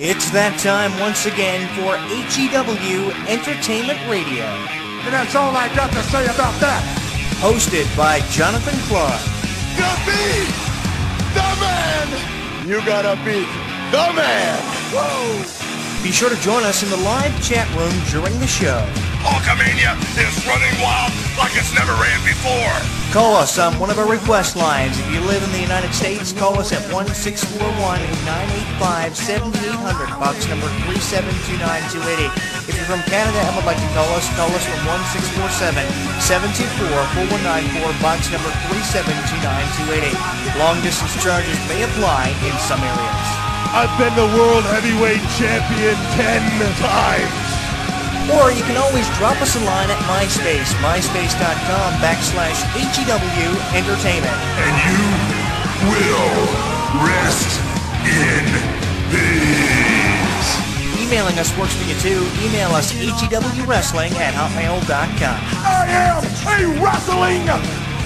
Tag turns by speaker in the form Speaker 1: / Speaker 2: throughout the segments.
Speaker 1: It's that time once again for HEW Entertainment Radio.
Speaker 2: And that's all I got to say about that.
Speaker 1: Hosted by Jonathan Clarke.
Speaker 2: You beat the man! You gotta beat the man! Whoa!
Speaker 1: Be sure to join us in the live chat room during the show.
Speaker 2: Hulkamania is running wild like it's never ran before.
Speaker 1: Call us on one of our request lines. If you live in the United States, call us at 1-641-985-7800, box number 3729280. If you're from Canada and would like to call us from 1-647-724-4194, box number 3729280. Long distance charges may apply in some areas.
Speaker 2: I've been the World Heavyweight Champion 10 times.
Speaker 1: Or you can always drop us a line at MySpace, myspace.com/HEW Entertainment.
Speaker 2: And you will rest in peace.
Speaker 1: Emailing us works for you too. Email us HEWWrestling@hotmail.com.
Speaker 2: I am a wrestling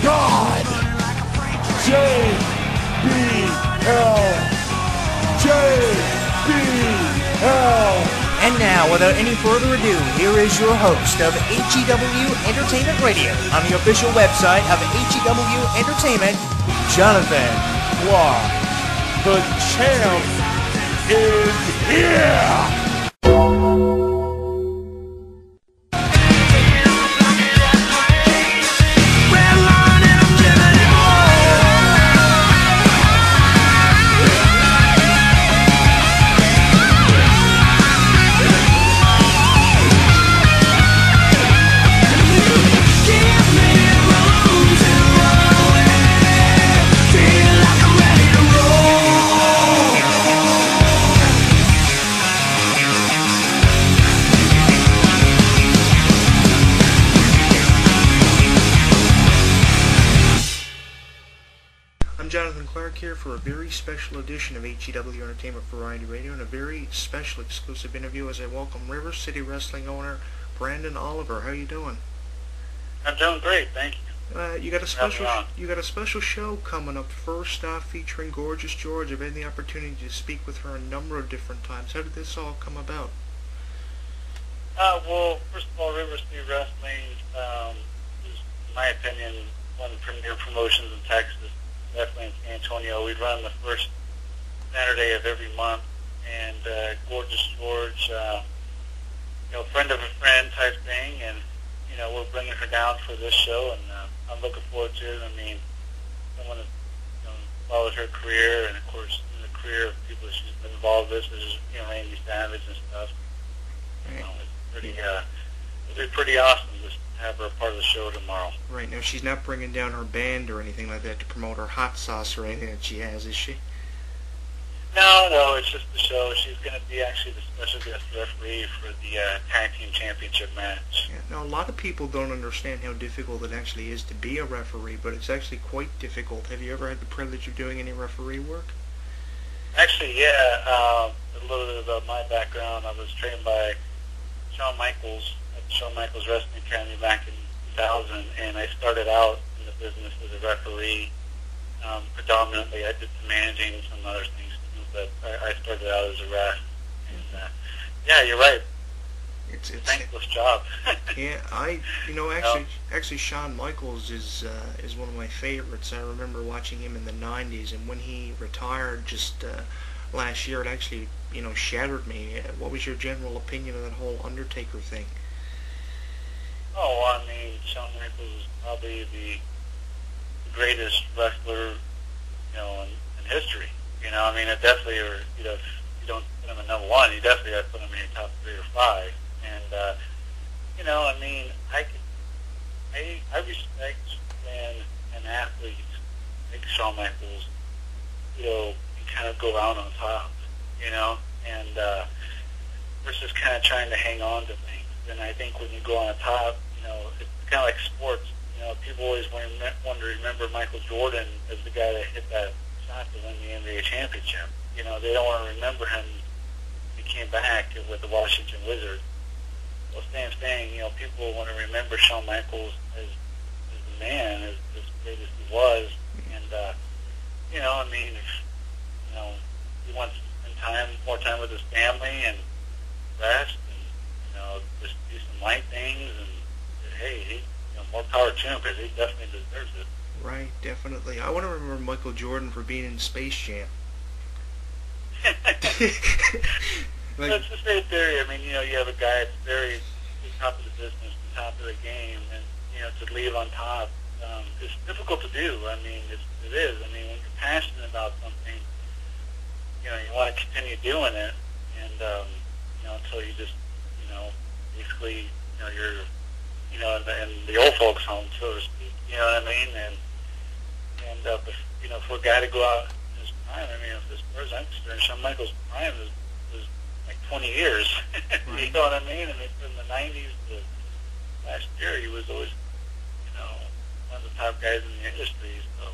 Speaker 2: god. JBL.
Speaker 1: And now, without any further ado, here is your host of HEW Entertainment Radio on the official website of HEW Entertainment, Jonathan Clarke.
Speaker 2: The champ is here!
Speaker 1: Jonathan Clarke here for a very special edition of HEW Entertainment Variety Radio and a very special exclusive interview as I welcome River City Wrestling owner Brandon Oliver. How you doing?
Speaker 3: I'm doing great, thank you.
Speaker 1: You got a special show coming up first featuring Gorgeous George. I've had the opportunity to speak with her a number of different times. How did this all come about?
Speaker 3: Well, first of all, River City Wrestling is, in my opinion, one of the premier promotions in Texas. Definitely in San Antonio. We run the first Saturday of every month, and Gorgeous George, friend of a friend type thing, and we're bringing her down for this show, and I'm looking forward to it. I mean, someone that followed her career, and of course, in the career of people she's been involved with, such as Randy Savage and stuff. It'll be pretty awesome to have her a part of the show tomorrow.
Speaker 1: Right, now she's not bringing down her band or anything like that to promote her hot sauce or anything that she has, is she?
Speaker 3: No, it's just the show. She's going to be actually the special guest referee for the Tag Team Championship match.
Speaker 1: Yeah, now, a lot of people don't understand how difficult it actually is to be a referee, but it's actually quite difficult. Have you ever had the privilege of doing any referee work?
Speaker 3: Actually, yeah. A little bit about my background. I was trained by Shawn Michaels at the Shawn Michaels Wrestling Academy back in 2000, and I started out in the business as a referee. Predominantly, I did some managing and some other things too, but I started out as a ref. And yeah, you're right.
Speaker 1: It's a
Speaker 3: thankless job.
Speaker 1: Yeah, actually, Shawn Michaels is one of my favorites. I remember watching him in the '90s, and when he retired just last year, it actually shattered me. What was your general opinion of that whole Undertaker thing?
Speaker 3: Oh, I mean, Shawn Michaels is probably the greatest wrestler, in history. I mean, it definitely, if you don't put him at number one, you definitely got to put him in your top 3 or 5. And, I mean, I respect when an athlete like Shawn Michaels, can kind of go out on top, and versus kind of trying to hang on to things. And I think when you go on top, it's kind of like sports. People always want to remember Michael Jordan as the guy that hit that shot to win the NBA championship. They don't want to remember him when he came back with the Washington Wizards. Well, same thing, people want to remember Shawn Michaels as the man, as great as he was. And, I mean, if, he wants to spend more time with his family and rest, and just do some light things. And hey, more power to him because he definitely deserves it.
Speaker 1: Right, definitely. I want to remember Michael Jordan for being in Space Jam. Like,
Speaker 3: That's the same theory. I mean, you have a guy that's very top of the business, the top of the game, and to leave on top, it's difficult to do. I mean, it is. I mean, when you're passionate about something, you want to continue doing it, and until you just, basically, you're, in the old folks' home, so to speak. You know what I mean? And if for a guy to go out in his prime, I mean, as far as I'm concerned, Shawn Michaels' prime was like 20 years.
Speaker 1: right.
Speaker 3: You know what I mean? I mean, from the 90s to last year, he was always, one of the top guys in the industry. So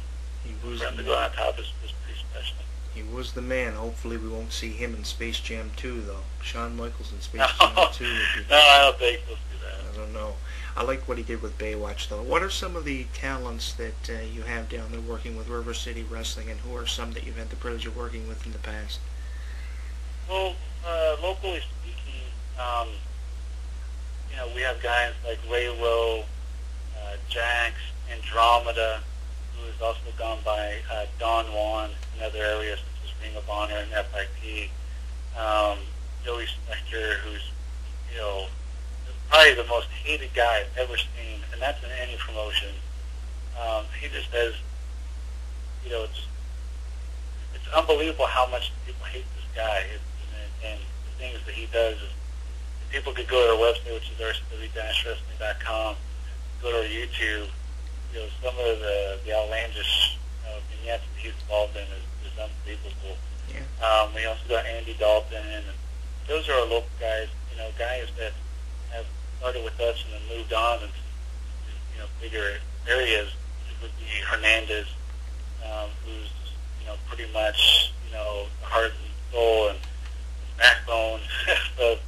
Speaker 3: for him to go on top is pretty special.
Speaker 1: He was the man. Hopefully we won't see him in Space Jam 2, though. Shawn Michaels in Space Jam 2 would be...
Speaker 3: No, I don't think we'll see that.
Speaker 1: I don't know. I like what he did with Baywatch, though. What are some of the talents that you have down there working with River City Wrestling, and who are some that you've had the privilege of working with in the past?
Speaker 3: Well, locally speaking, we have guys like Ray Rowe, Jax, Andromeda, who has also gone by Don Juan in other areas such as Ring of Honor and FIP. Joey Spector, who's, probably the most hated guy I've ever seen, and that's in any promotion. He just has, it's unbelievable how much people hate this guy. And the things that he does is, people could go to our website, which is rcw-wrestling.com, go to our YouTube. Some of the outlandish vignettes that he's involved in is unbelievable.
Speaker 1: Yeah.
Speaker 3: We also got Andy Dalton, and those are our local guys. Guys that have started with us and then moved on into bigger areas. It would be Hernandez, who's pretty much the heart and soul and backbone of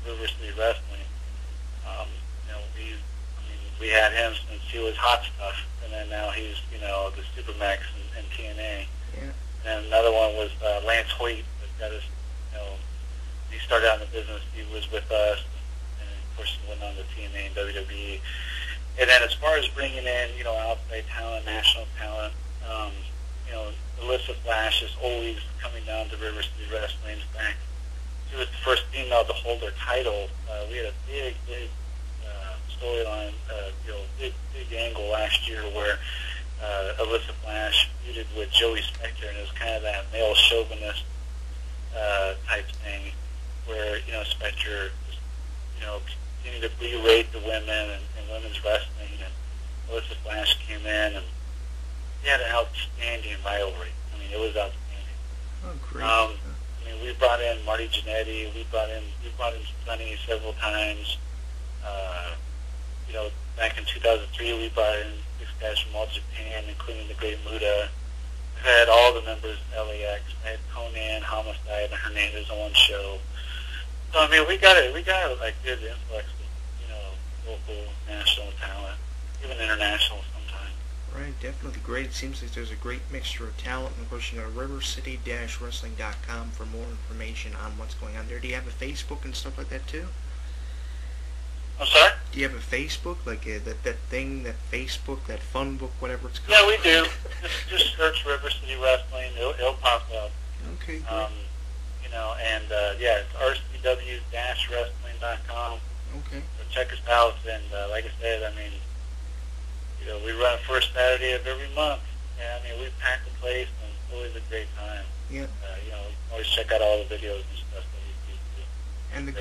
Speaker 3: River City Wrestling. We had him since he was hot stuff, and then now he's the Supermax and TNA.
Speaker 1: Yeah.
Speaker 3: And another one was Lance Hoyt that got us. He started out in the business. He was with us, and of course he went on to TNA and WWE. And then as far as bringing in outside talent, national talent, Alyssa Flash is always coming down to River City Wrestling. In fact, she was the first female to hold her title. We had a big storyline, big angle last year where Alyssa Flash feuded with Joey Spector, and it was kind of that male chauvinist type thing, where Spector just continued to berate the women and women's wrestling, and Alyssa Flash came in and he had an outstanding rivalry. I mean, it was outstanding.
Speaker 1: Oh, great.
Speaker 3: We brought in Marty Jannetty. We brought in Sunny several times. Back in 2003, we brought in 6 guys from all Japan, including the Great Muda. We had all the members of LAX. I had Conan, Homicide, and Hernandez on one show. So I mean, we got a good influx of local, national talent, even international sometimes.
Speaker 1: Right, definitely great. It seems like there's a great mixture of talent. And of course, you go to rivercity-wrestling.com for more information on what's going on there. Do you have a Facebook and stuff like that too?
Speaker 3: I'm sorry?
Speaker 1: Do you have a Facebook, like that thing, that Facebook, that fun book, whatever it's called?
Speaker 3: Yeah, we do. Just search River City Wrestling. It'll pop up.
Speaker 1: Okay, great.
Speaker 3: It's rcw-wrestling.com.
Speaker 1: Okay.
Speaker 3: So check us out, and like I said, I mean, we run first Saturday of every month. And I mean, we pack the place, and it's always a great time.
Speaker 1: Yeah.
Speaker 3: You can always check out all the videos and stuff that we do.
Speaker 1: And the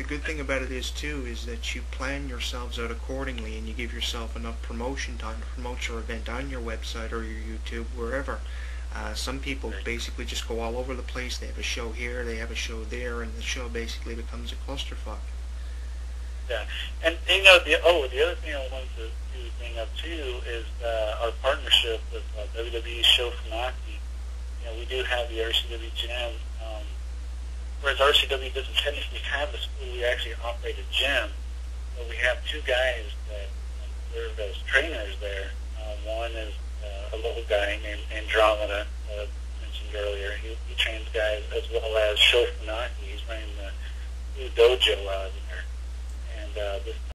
Speaker 1: good thing about it is too, is that you plan yourselves out accordingly, and you give yourself enough promotion time to promote your event on your website or your YouTube, wherever. Some people basically just go all over the place. They have a show here, they have a show there, and the show basically becomes a clusterfuck.
Speaker 3: Yeah, and the other thing I wanted to bring up too is our partnership with WWE Show Funaki. We do have the RCW gym. Whereas RCW doesn't technically have a school, we actually operate a gym. But we have 2 guys that serve as trainers there. One is a local guy named Andromeda, mentioned earlier. He trains guys as well as Shofunaki. He's running the new dojo out of there. And this